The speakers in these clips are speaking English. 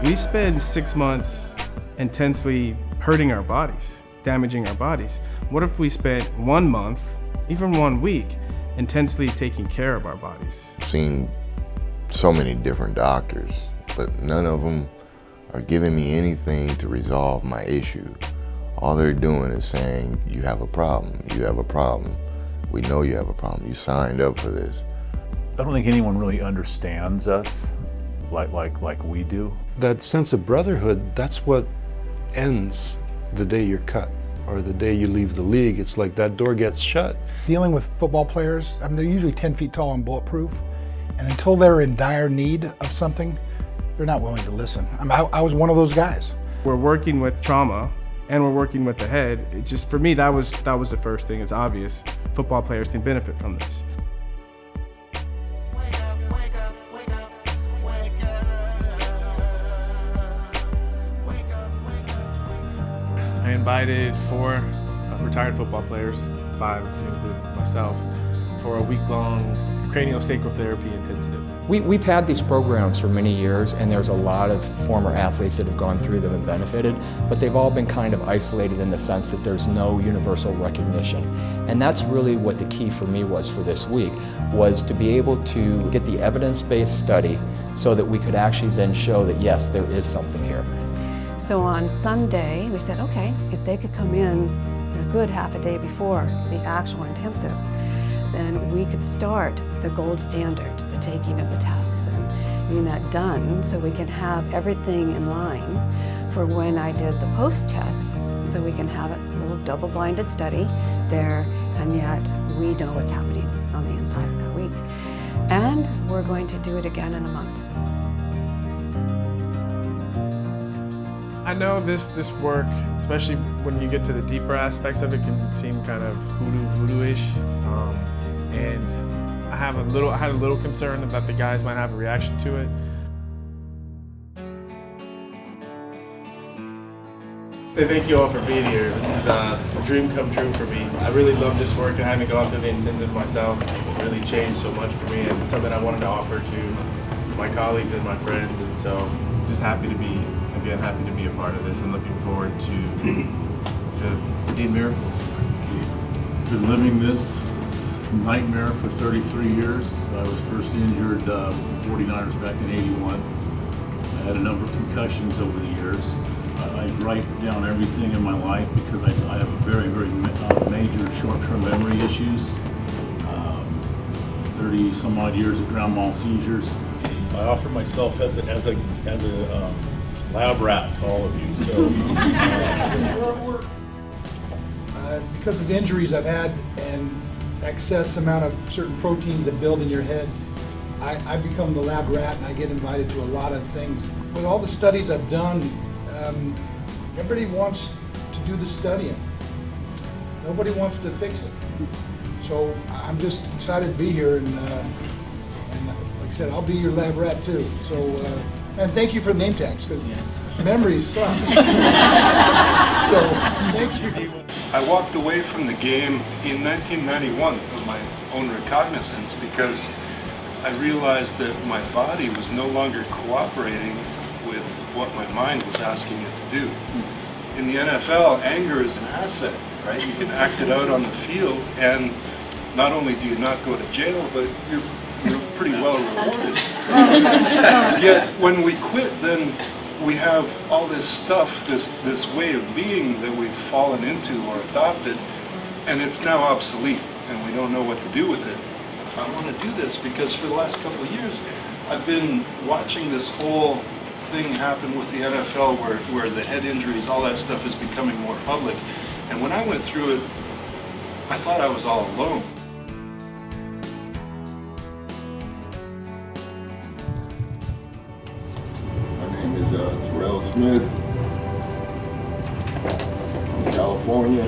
We spend 6 months intensely hurting our bodies, damaging our bodies. What if we spent 1 month, even 1 week, intensely taking care of our bodies? I've seen so many different doctors, but none of them are giving me anything to resolve my issue. All they're doing is saying, you have a problem, you have a problem. We know you have a problem, you signed up for this. I don't think anyone really understands us like we do. That sense of brotherhood, that's what ends the day you're cut or the day you leave the league. It's like that door gets shut. Dealing with football players, I mean, they're usually 10 feet tall and bulletproof, and until they're in dire need of something, they're not willing to listen. I was one of those guys. We're working with trauma and we're working with the head. It just, for me, that was the first thing. It's obvious football players can benefit from this. I invited 4 retired football players, 5 if you include myself, for a week-long craniosacral therapy intensive. We've had these programs for many years, and there's a lot of former athletes that have gone through them and benefited, but they've all been kind of isolated in the sense that there's no universal recognition. And that's really what the key for me was for this week, was to be able to get the evidence-based study so that we could actually then show that yes, there is something here. So on Sunday, we said, okay, if they could come in a good half a day before the actual intensive, then we could start the gold standards, the taking of the tests, and getting that done so we can have everything in line for when I did the post-tests, so we can have a little double-blinded study there, and yet we know what's happening on the inside of that week. And we're going to do it again in a month. I know this work, especially when you get to the deeper aspects of it, can seem kind of voodoo-ish. And I had a little concern that the guys might have a reaction to it. Thank you all for being here. This is a dream come true for me. I really love this work, and having gone through the intensive myself, it really changed so much for me, and it's something I wanted to offer to my colleagues and my friends. And so, I'm just happy to be a part of this, and looking forward to seeing miracles. Been living this nightmare for 33 years. I was first injured with the 49ers back in '81. I had a number of concussions over the years. I write down everything in my life because I have a very major short-term memory issues. 30 some odd years of grand mal seizures. I offer myself as a lab rat to all of you. So, Because of injuries I've had and excess amount of certain proteins that build in your head, I become the lab rat, and I get invited to a lot of things. With all the studies I've done, everybody wants to do the studying. Nobody wants to fix it. So I'm just excited to be here, and like I said, I'll be your lab rat too. So, and thank you for the name tags, because memories suck. So, thank you. I walked away from the game in 1991 of my own recognizance because I realized that my body was no longer cooperating with what my mind was asking it to do. In the NFL, anger is an asset, right? You can act it out on the field, and not only do you not go to jail, but you're pretty well rewarded. Yet when we quit, then we have all this stuff, this way of being that we've fallen into or adopted, and it's now obsolete, and we don't know what to do with it. I want to do this because for the last couple of years, I've been watching this whole thing happen with the NFL where the head injuries, all that stuff is becoming more public. And when I went through it, I thought I was all alone. Smith from California.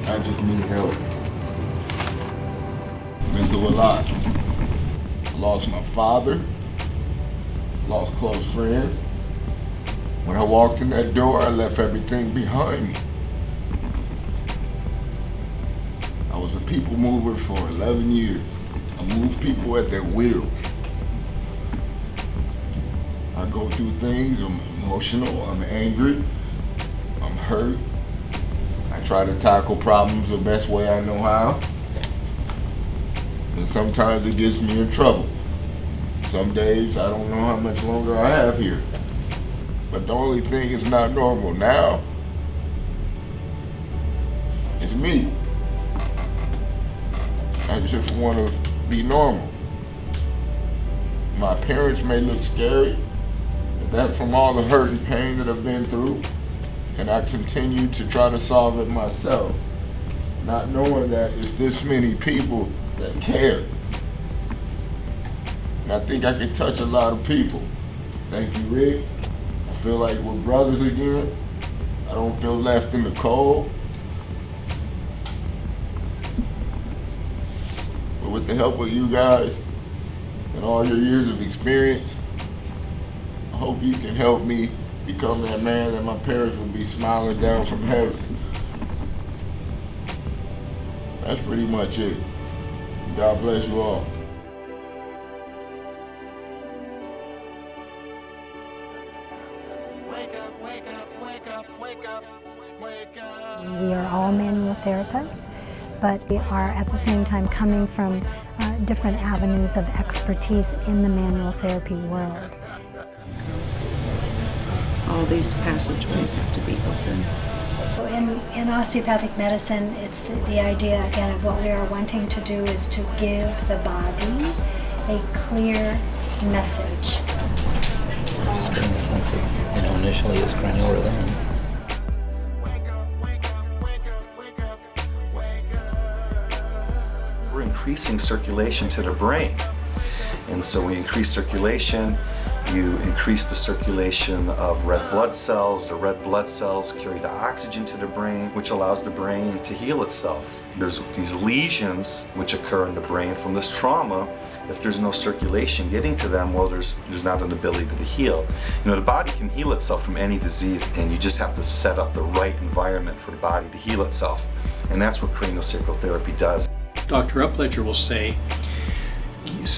I just need help. Been through a lot. Lost my father, lost close friends. When I walked in that door, I left everything behind me. I was a people mover for 11 years. I moved people at their will. I go through things, emotional, I'm angry, I'm hurt. I try to tackle problems the best way I know how. And sometimes it gets me in trouble. Some days I don't know how much longer I have here. But the only thing is not normal now is me. I just want to be normal. My parents may look scary, but that's from all the hurt and pain that I've been through. And I continue to try to solve it myself, not knowing that it's this many people that care. And I think I can touch a lot of people. Thank you, Rick. I feel like we're brothers again. I don't feel left in the cold. But with the help of you guys and all your years of experience, I hope you can help me become that man that my parents will be smiling down from heaven. That's pretty much it. God bless you all. Wake up, wake up, wake up, wake up, wake up. We are all manual therapists, but we are at the same time coming from different avenues of expertise in the manual therapy world. All these passageways have to be open. In osteopathic medicine, it's the idea again of what we are wanting to do is to give the body a clear message. Just getting a sense of, initially it's granular then. We're increasing circulation to the brain. And so we increase circulation, you increase the circulation of red blood cells. The red blood cells carry the oxygen to the brain, which allows the brain to heal itself. There's these lesions which occur in the brain from this trauma. If there's no circulation getting to them, well, there's not an ability to heal. The body can heal itself from any disease, and you just have to set up the right environment for the body to heal itself. And that's what craniosacral therapy does. Dr. Upledger will say,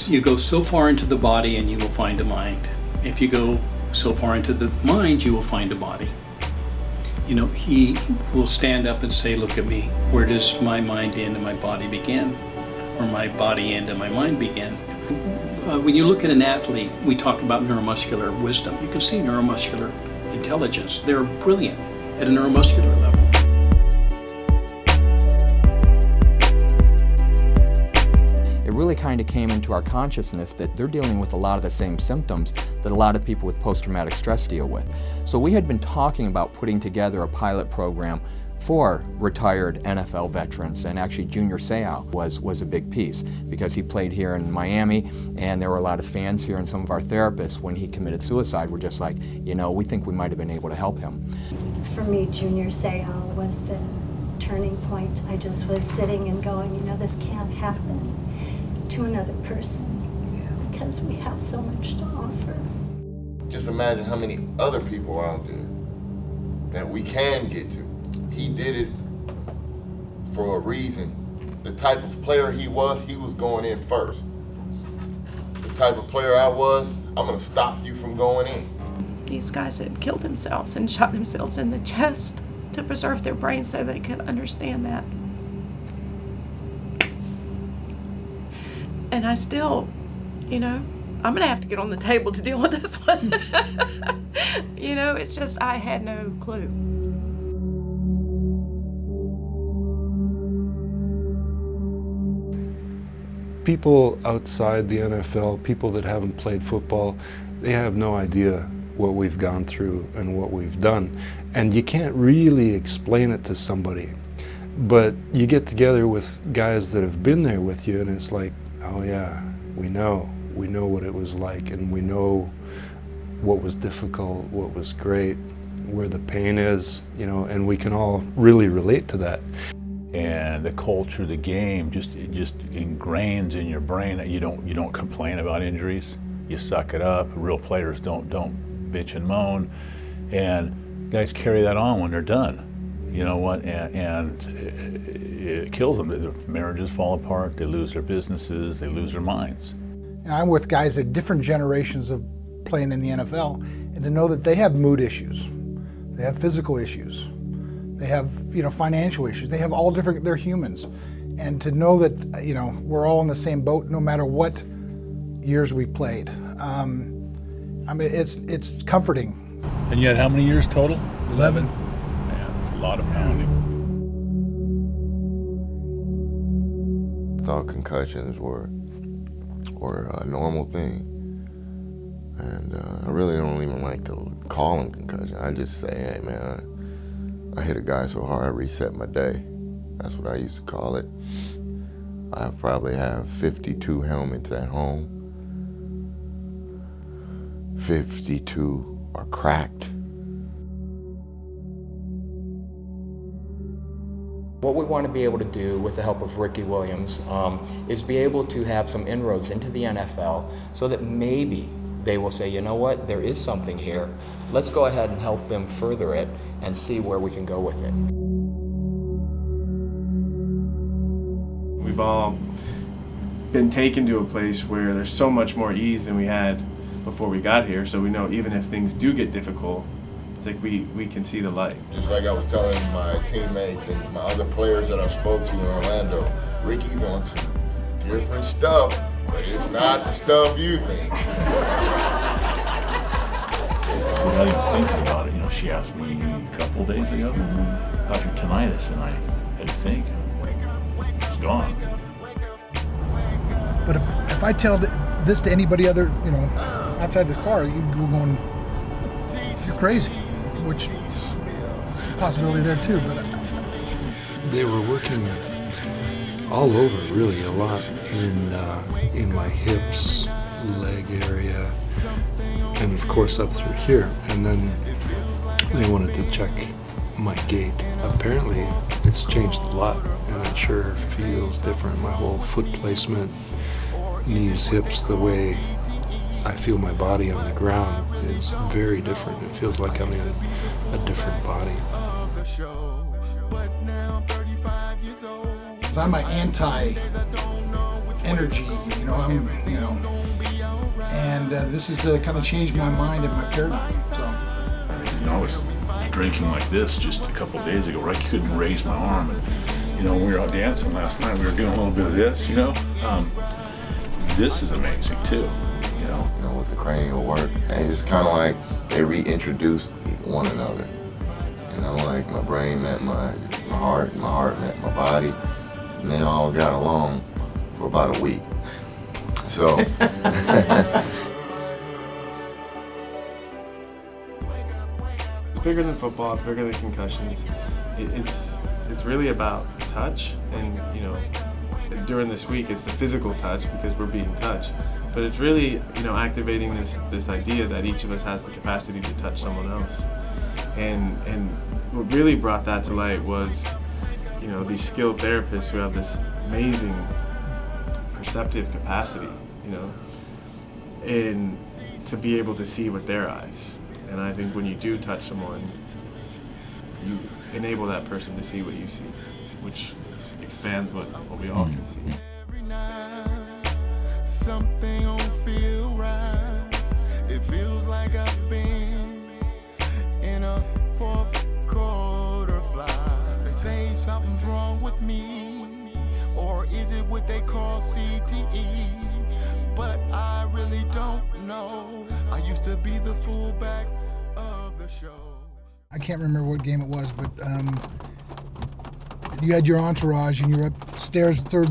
you go so far into the body and you will find a mind. If you go so far into the mind, you will find a body. He will stand up and say, look at me, where does my mind end and my body begin? Or my body end and my mind begin? When you look at an athlete, we talk about neuromuscular wisdom. You can see neuromuscular intelligence. They're brilliant at a neuromuscular level. It really kind of came into our consciousness that they're dealing with a lot of the same symptoms that a lot of people with post-traumatic stress deal with. So we had been talking about putting together a pilot program for retired NFL veterans, and actually Junior Seau was a big piece because he played here in Miami, and there were a lot of fans here, and some of our therapists, when he committed suicide, were just like, we think we might have been able to help him. For me, Junior Seau was the turning point. I just was sitting and going, this can't happen to another person because we have so much to offer. Just imagine how many other people out there that we can get to. He did it for a reason. The type of player he was going in first. The type of player I was, I'm gonna stop you from going in. These guys had killed themselves and shot themselves in the chest to preserve their brains so they could understand that. And I still, I'm gonna have to get on the table to deal with this one. It's just, I had no clue. People outside the NFL, people that haven't played football, they have no idea what we've gone through and what we've done. And you can't really explain it to somebody. But you get together with guys that have been there with you, and it's like, oh yeah, we know what it was like, and we know what was difficult, what was great, where the pain is, and we can all really relate to that. And the culture of the game just ingrains in your brain that you don't complain about injuries. You suck it up. Real players don't bitch and moan, and guys carry that on when they're done. And it kills them. Their marriages fall apart. They lose their businesses. They lose their minds. And I'm with guys at different generations of playing in the NFL, and to know that they have mood issues, they have physical issues, they have, you know, financial issues, they have all different, they're humans. And to know that, you know, we're all in the same boat no matter what years we played. I mean, it's comforting. And you had how many years total? 11. Yeah, that's a lot of pounding. I thought concussions were a normal thing. And I really don't even like to call them concussion. I just say, hey man, I hit a guy so hard I reset my day. That's what I used to call it. I probably have 52 helmets at home. 52 are cracked. What we want to be able to do with the help of Ricky Williams is be able to have some inroads into the NFL so that maybe they will say, you know what, there is something here. Let's go ahead and help them further it and see where we can go with it. We've all been taken to a place where there's so much more ease than we had before we got here, so we know even if things do get difficult, it's like we can see the light. Just like I was telling my teammates and my other players that I spoke to in Orlando, Ricky's on some different stuff, but it's not the stuff you think. Without even thinking about it, you know, she asked me a couple days ago, how's your tinnitus? And I had to think, it's gone. But if I tell this to anybody other, you know, outside this car, you're going, you're crazy, which is a possibility there too. But they were working all over, really, a lot in my hips, leg area, and of course up through here. And then they wanted to check my gait. Apparently, it's changed a lot, and it sure feels different. My whole foot placement, knees, hips, the way I feel my body on the ground is very different. It feels like I'm in a different body. I'm an anti-energy, you know, and this has kind of changed my mind and my paradigm. So, you know, I was drinking like this just a couple of days ago, right? You couldn't raise my arm. And, you know, when we were out dancing last night, we were doing a little bit of this, you know. This is amazing too, you know. You know, with the cranial work, and it's kind of like they reintroduced one another. You know, like my brain met my heart met my body, and they all got along for about a week. So. It's bigger than football, it's bigger than concussions. It's really about touch, and you know, during this week it's the physical touch because we're being touched, but it's really, you know, activating this idea that each of us has the capacity to touch someone else. And what really brought that to light was, you know, these skilled therapists who have this amazing perceptive capacity, you know, and to be able to see with their eyes. And I think when you do touch someone, you enable that person to see what you see, which expands what we all can see. Every night, something don't feel right. It feels like I've been in a fourth quarter fly. They say something's wrong with me, or is it what they call CTE? But I really don't know. I used to be the fullback of the show. I can't remember what game it was, but you had your entourage and you're upstairs, third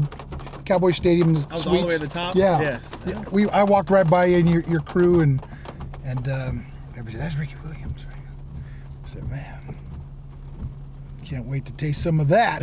Cowboy Stadium suites. I was all the way at the top? Yeah. I walked right by you and your crew, and everybody said, that's Ricky Williams. I said, man, can't wait to taste some of that.